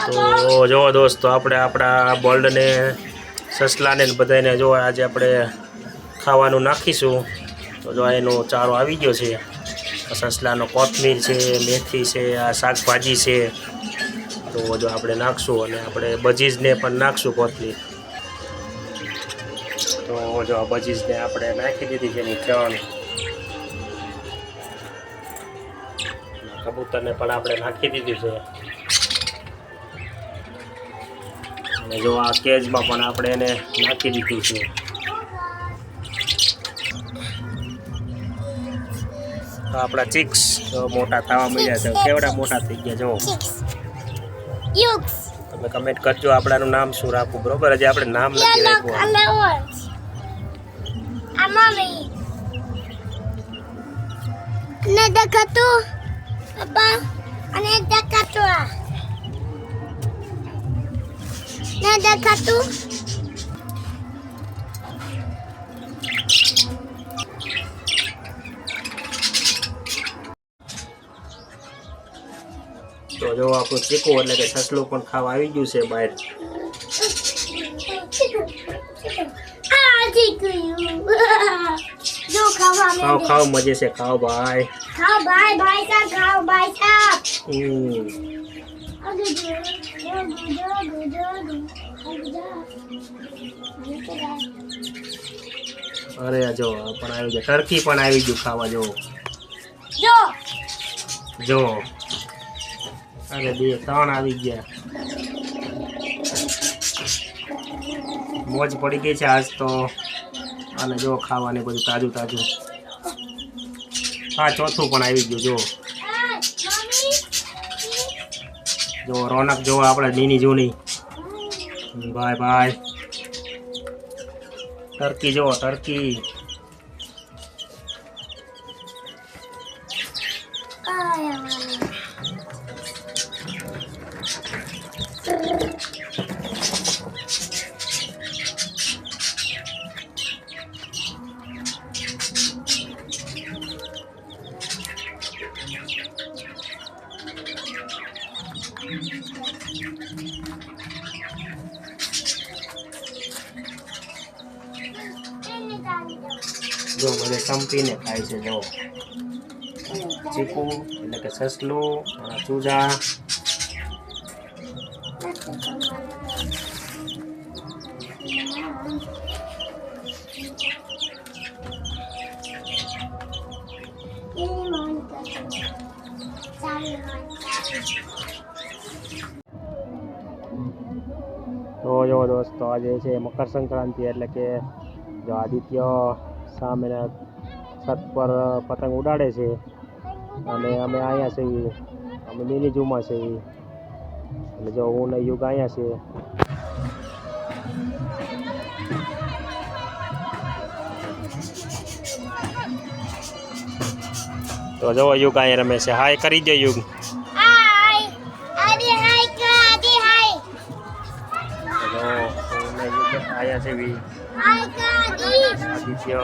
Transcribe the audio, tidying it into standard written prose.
તો જો દોસ્તો આપણે આપણા બોલ્ડને સસલાને બધાને જો આજે આપણે ખાવાનું નાખીશું. તો જો એનો ચારો આવી ગયો છે. સસલાનો કોથમીર છે, મેથી છે, આ શાકભાજી છે. તો જો આપણે નાખશું અને આપણે બજીસને પણ નાખશું કોથમીર. તો જો બજીસને આપણે નાખી દીધી છે એની ચણ. કબૂતરને પણ આપણે નાખી દીધું છે. અને જો આ કેજમાં પણ આપણે એને નાખી દીધું છે. તો આપણા ચિક્સ મોટા થવા મળ્યા છે. કેવડા મોટા થઈ ગયા જો. તમે કમેન્ટ કરજો આપણાનું નામ શું રાખવું, બરોબર? હજી આપણે નામ નથી રાખ્યું. તો જો આપણું ચીકુ એટલે કે સસલું પણ ખાવા આવી ગયું છે બહાર. ખાઓ ખાઓ મજે છે, ખાઓ ભાઈ. ખાઓ ભાઈ, ભાઈ સાહેબ, ખાઓ ભાઈ સાહેબ. અરે જો પણ આવી ગયું, ટર્કી પણ આવી ગયું ખાવા. જો જો અરે 2 3 આવી ગયા. મોજ પડી ગઈ છે આજ તો. અને જો ખાવાને બધું તાજું તાજું. હા, ચોથું પણ આવી ગયું. જો રોનક જો આપણે નીની જૂની. Bye bye. ટર્કી જો ટર્કી. જો બધે સંપીને ખાય છે. જો ચીકુ એટલે કે સસલું, ચૂજા. તો જો દોસ્તો આજે છે મકર સંક્રાંતિ એટલે કે જો આદિત્ય સામેના છત પર પતંગ ઉડાડે છે. અને અમે અહીંયા છીએ, અમે મિની ઝૂમાં છીએ. અને જો હું ને યુગ અહીંયા છે. તો જો યુગ અહીંયા રમે છે. હાય કરી દો યુગ. આયા છે આદિત્ય.